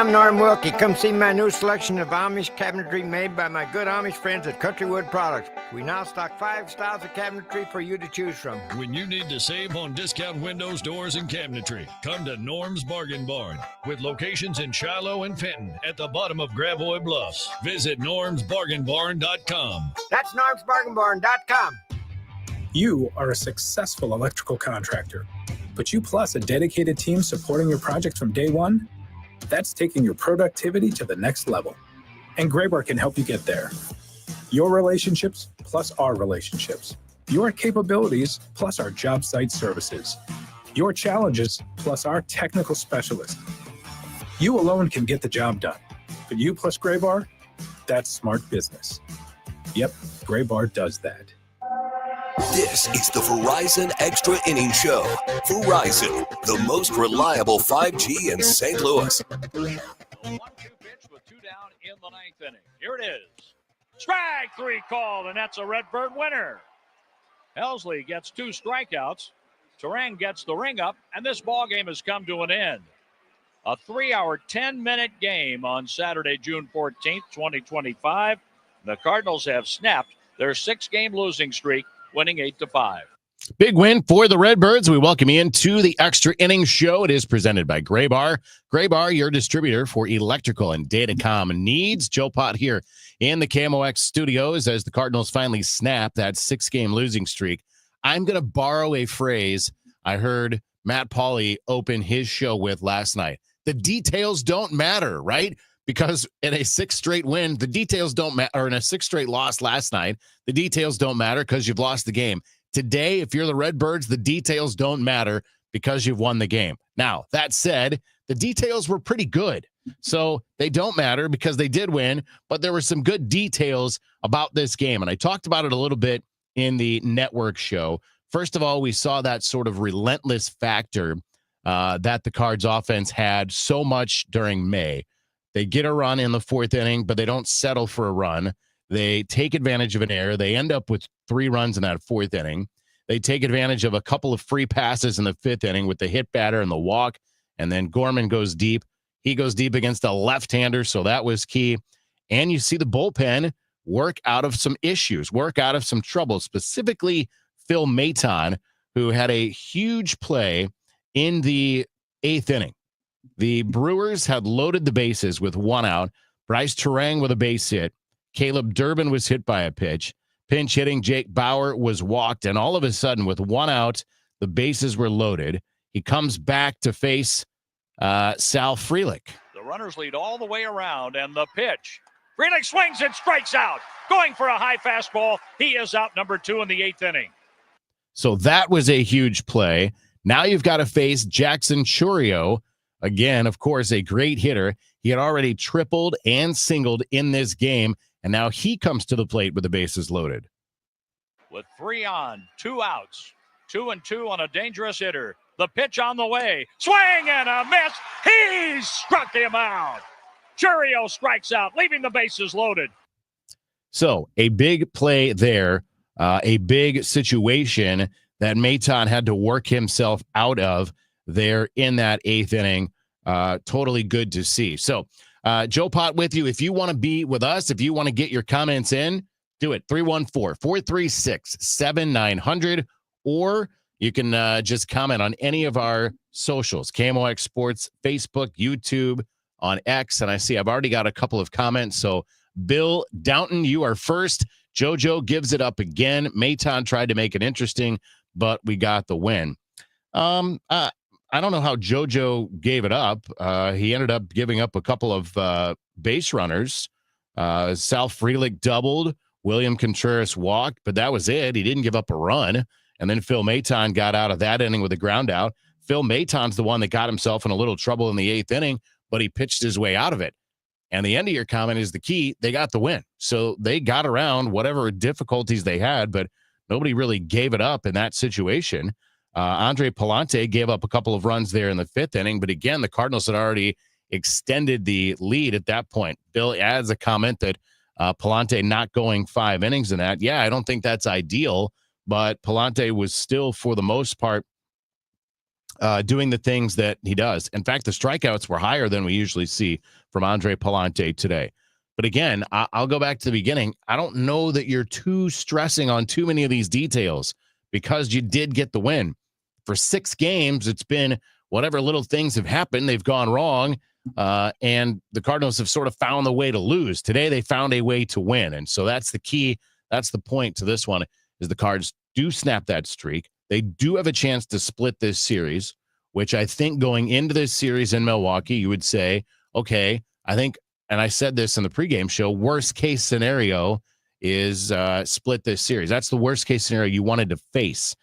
I'm Norm Wilkie. Come see my new selection of Amish cabinetry made by my good Amish friends at Countrywood Products. We now stock 5 styles of cabinetry for you to choose from. When you need to save on discount windows, doors, and cabinetry, come to Norm's Bargain Barn. With locations in Shiloh and Fenton at the bottom of Gravois Bluffs. Visit normsbargainbarn.com. That's normsbargainbarn.com. You are a successful electrical contractor, but you plus a dedicated team supporting your project from day one? That's taking your productivity to the next level. And Graybar can help you get there. Your relationships plus our relationships. Your capabilities plus our job site services. Your challenges plus our technical specialists. You alone can get the job done, but you plus Graybar, that's smart business. Yep, Graybar does that. This is the Verizon Extra Innings Show. Verizon, the most reliable 5G in St. Louis. 1-2 pitch with 2 down in the 9th inning. Here it is. Strike 3 called, and that's a Redbird winner. Helsley gets 2 strikeouts. Turang gets the ring up, and this ball game has come to an end. A 3-hour, 10-minute game on Saturday, June 14th, 2025. The Cardinals have snapped their 6-game losing streak, winning 8-5. Big win for the Redbirds. We welcome you into the Extra Innings Show. It is presented by Graybar. Graybar, your distributor for electrical and datacom needs. Joe Pott here in the KMOX studios as the Cardinals finally snap that 6-game losing streak. I'm going to borrow a phrase I heard Matt Pauley open his show with last night. The details don't matter, right? Because in a 6th straight win, the details don't matter. Or in a 6th straight loss last night, the details don't matter because you've lost the game. Today, if you're the Redbirds, the details don't matter because you've won the game. Now, that said, the details were pretty good. So they don't matter because they did win, but there were some good details about this game. And I talked about it a little bit in the network show. First of all, we saw that sort of relentless factor that the Cards offense had so much during May. They get a run in the 4th inning, but they don't settle for a run. They take advantage of an error. They end up with 3 runs in that 4th inning. They take advantage of a couple of free passes in the 5th inning with the hit batter and the walk, and then Gorman goes deep. He goes deep against a left-hander, so that was key. And you see the bullpen work out of some issues, work out of some trouble, specifically Phil Maton, who had a huge play in the 8th inning. The Brewers had loaded the bases with 1 out. Bryce Turang with a base hit. Caleb Durbin was hit by a pitch. Pinch hitting Jake Bauer was walked. And all of a sudden, with 1 out, the bases were loaded. He comes back to face Sal Frelick. The runners lead all the way around, and the pitch. Frelick swings and strikes out. Going for a high fastball. He is out number 2 in the 8th inning. So that was a huge play. Now you've got to face Jackson Chourio. Again, of course, a great hitter. He had already tripled and singled in this game, and now he comes to the plate with the bases loaded. With 3 on, 2 outs, 2-2 on a dangerous hitter. The pitch on the way. Swing and a miss. He struck him out. Chourio strikes out, leaving the bases loaded. So a big play there, a big situation that Maton had to work himself out of there in that 8th inning. Totally good to see. So Joe Pott with you. If you want to be with us, if you want to get your comments in, do it. 314-436-7900, or you can just comment on any of our socials, KMOX Sports, Facebook, YouTube, on X. And I see I've already got a couple of comments. So Bill Downton, you are first. JoJo gives it up again. Maton tried to make it interesting, but we got the win. I don't know how JoJo gave it up. He ended up giving up a couple of base runners. Sal Frelick doubled. William Contreras walked, but that was it. He didn't give up a run. And then Phil Maton got out of that inning with a ground out. Phil Maton's the one that got himself in a little trouble in the 8th inning, but he pitched his way out of it. And the end of your comment is the key. They got the win. So they got around whatever difficulties they had, but nobody really gave it up in that situation. Andre Palante gave up a couple of runs there in the 5th inning, but again, the Cardinals had already extended the lead at that point. Bill adds a comment that Palante not going 5 innings in that. Yeah, I don't think that's ideal, but Palante was still, for the most part, doing the things that he does. In fact, the strikeouts were higher than we usually see from Andre Palante today. But again, I'll go back to the beginning. I don't know that you're too stressing on too many of these details because you did get the win. For 6 games, it's been whatever little things have happened, they've gone wrong, and the Cardinals have sort of found the way to lose. Today, they found a way to win, and so that's the key. That's the point to this one, is the Cards do snap that streak. They do have a chance to split this series, which I think going into this series in Milwaukee, you would say, okay, I think, and I said this in the pregame show, worst case scenario is split this series. That's the worst case scenario you wanted to face.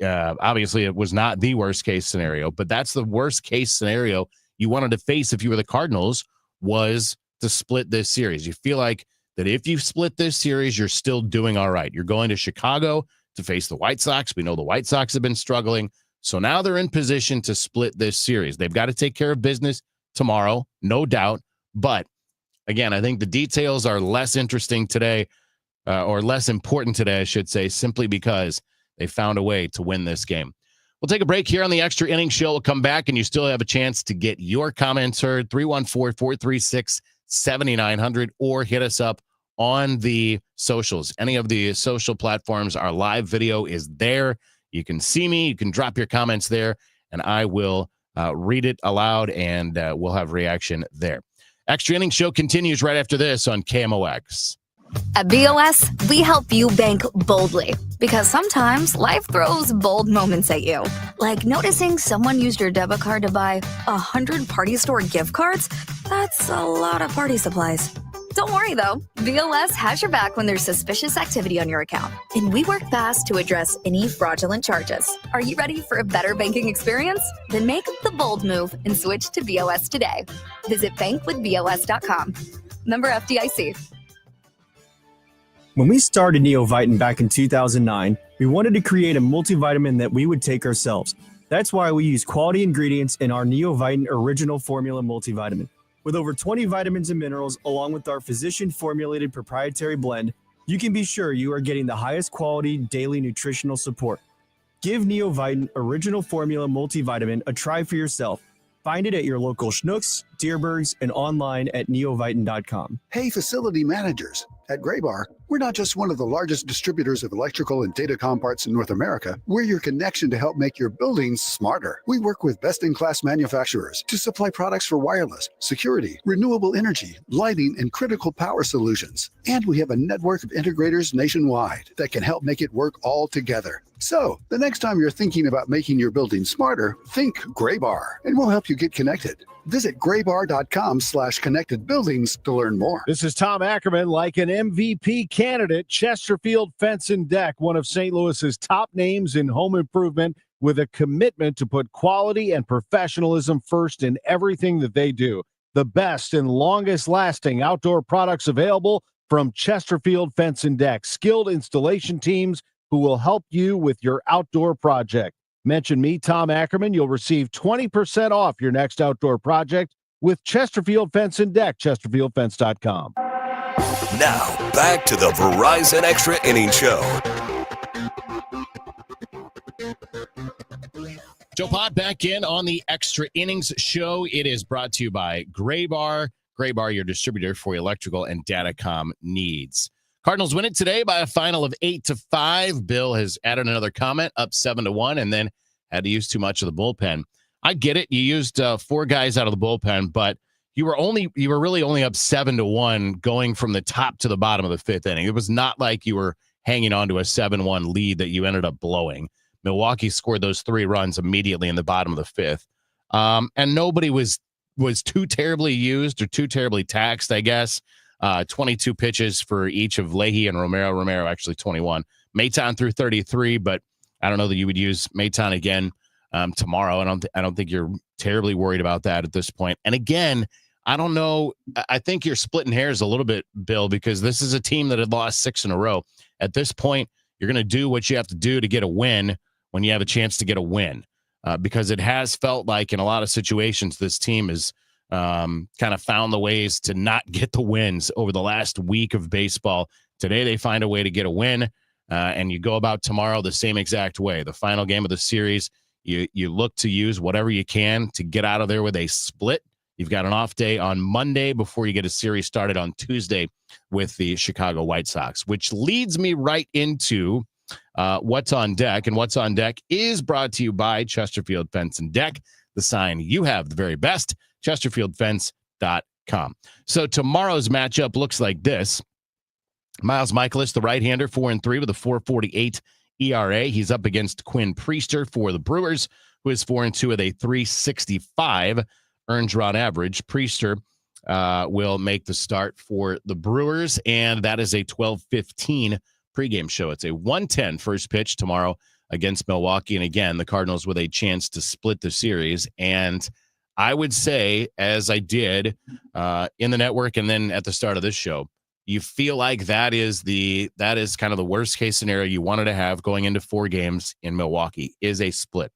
Obviously, it was not the worst case scenario, but that's the worst case scenario you wanted to face if you were the Cardinals, was to split this series. You feel like that if you split this series, you're still doing all right. You're going to Chicago to face the White Sox. We know the White Sox have been struggling. So now they're in position to split this series. They've got to take care of business tomorrow, no doubt. But again, I think the details are less interesting today, or less important today, I should say, simply because they found a way to win this game. We'll take a break here on the Extra Innings Show. We'll come back, and you still have a chance to get your comments heard, 314-436-7900, or hit us up on the socials. Any of the social platforms, our live video is there. You can see me. You can drop your comments there, and I will read it aloud, and we'll have reaction there. Extra Innings Show continues right after this on KMOX. At BOS, we help you bank boldly, because sometimes life throws bold moments at you. Like noticing someone used your debit card to buy 100 party store gift cards? That's a lot of party supplies. Don't worry though, BOS has your back when there's suspicious activity on your account, and we work fast to address any fraudulent charges. Are you ready for a better banking experience? Then make the bold move and switch to BOS today. Visit bankwithbos.com. Member FDIC. When we started Neovitin back in 2009, we wanted to create a multivitamin that we would take ourselves. That's why we use quality ingredients in our Neovitin Original Formula multivitamin. With over 20 vitamins and minerals, along with our physician-formulated proprietary blend, you can be sure you are getting the highest quality daily nutritional support. Give Neovitin Original Formula multivitamin a try for yourself. Find it at your local Schnucks, Deerbergs, and online at neovitin.com. Hey, facility managers. At Graybar, we're not just one of the largest distributors of electrical and datacom parts in North America. We're your connection to help make your buildings smarter. We work with best-in-class manufacturers to supply products for wireless, security, renewable energy, lighting, and critical power solutions. And we have a network of integrators nationwide that can help make it work all together. So, the next time you're thinking about making your building smarter, think Graybar, and we'll help you get connected. Visit graybar.com/connected buildings to learn more. This is Tom Ackerman. Like an MVP candidate, Chesterfield Fence and Deck, one of St. Louis's top names in home improvement, with a commitment to put quality and professionalism first in everything that they do. The best and longest lasting outdoor products available from Chesterfield Fence and Deck. Skilled installation teams who will help you with your outdoor project. Mention me, Tom Ackerman. You'll receive 20% off your next outdoor project with Chesterfield Fence and Deck, chesterfieldfence.com. Now, back to the Verizon Extra Innings Show. Joe Pott back in on the Extra Innings Show. It is brought to you by Graybar. Graybar, your distributor for electrical and datacom needs. Cardinals win it today by a final of 8-5. Bill has added another comment, up 7-1, and then had to use too much of the bullpen. I get it. You used 4 guys out of the bullpen, but you were really only up 7-1 going from the top to the bottom of the 5th inning. It was not like you were hanging on to a 7-1 lead that you ended up blowing. Milwaukee scored those 3 runs immediately in the bottom of the 5th. And nobody was too terribly used or too terribly taxed, I guess. 22 pitches for each of Leahy and Romero. Romero actually 21. Maton threw 33, but I don't know that you would use Maton again tomorrow. I don't think you're terribly worried about that at this point. And again, I don't know. I think you're splitting hairs a little bit, Bill, because this is a team that had lost 6 in a row. At this point, you're going to do what you have to do to get a win when you have a chance to get a win, because it has felt like in a lot of situations this team is kind of found the ways to not get the wins over the last week of baseball. Today, they find a way to get a win, and you go about tomorrow the same exact way. The final game of the series, You look to use whatever you can to get out of there with a split. You've got an off day on Monday before you get a series started on Tuesday with the Chicago White Sox, which leads me right into What's on Deck. And What's on Deck is brought to you by Chesterfield Fence and Deck, the sign you have the very best, chesterfieldfence.com. So tomorrow's matchup looks like this. Miles Michaelis, the right-hander, 4-3 with a 4.48 ERA. He's up against Quinn Priester for the Brewers, who is 4-2 with a 3.65 earned run average. Priester will make the start for the Brewers, and that is a 12:15 pregame show. It's a 1:10 first pitch tomorrow against Milwaukee. And again, the Cardinals with a chance to split the series. And I would say, as I did in the network and then at the start of this show, you feel like that is kind of the worst case scenario you wanted to have going into 4 games in Milwaukee is a split.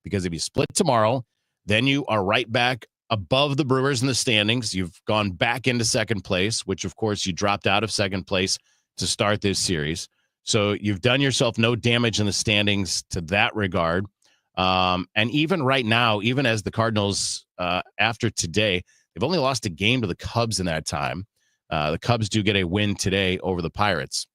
Because if you split tomorrow, then you are right back above the Brewers in the standings. You've gone back into second place, which of course you dropped out of second place to start this series. So you've done yourself no damage in the standings to that regard. And even right now, even as the Cardinals, after today, they've only lost a game to the Cubs in that time. The Cubs do get a win today over the Pirates.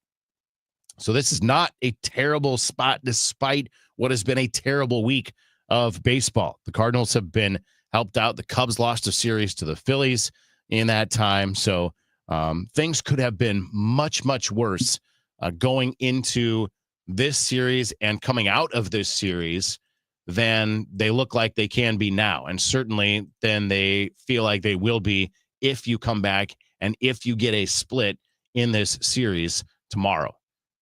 So this is not a terrible spot despite what has been a terrible week of baseball. The Cardinals have been helped out. The Cubs lost a series to the Phillies in that time. So things could have been much, much worse going into this series and coming out of this series than they look like they can be now. And certainly then they feel like they will be if you come back and if you get a split in this series tomorrow.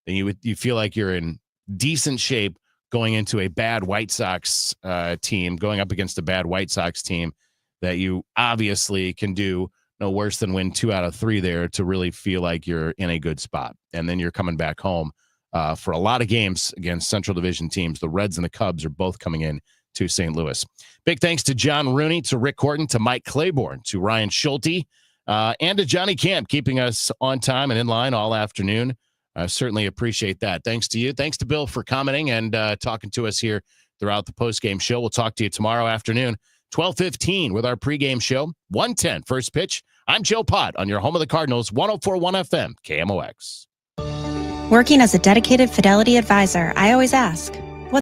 Then you feel like you're in decent shape going into a bad White Sox team, going up against a bad White Sox team that you obviously can do no worse than win 2 out of 3 there to really feel like you're in a good spot. And then you're coming back home for a lot of games against Central Division teams. The Reds and the Cubs are both coming in to St. Louis. Big thanks to John Rooney, to Rick Horton, to Mike Claiborne, to Ryan Schulte, and to Johnny Camp, keeping us on time and in line all afternoon. I certainly appreciate that. Thanks to you. Thanks to Bill for commenting and talking to us here throughout the postgame show. We'll talk to you tomorrow afternoon, 12:15 with our pregame show, 1:10 first pitch. I'm Joe Pott on your home of the Cardinals, 104.1 FM, KMOX. Working as a dedicated Fidelity advisor, I always ask,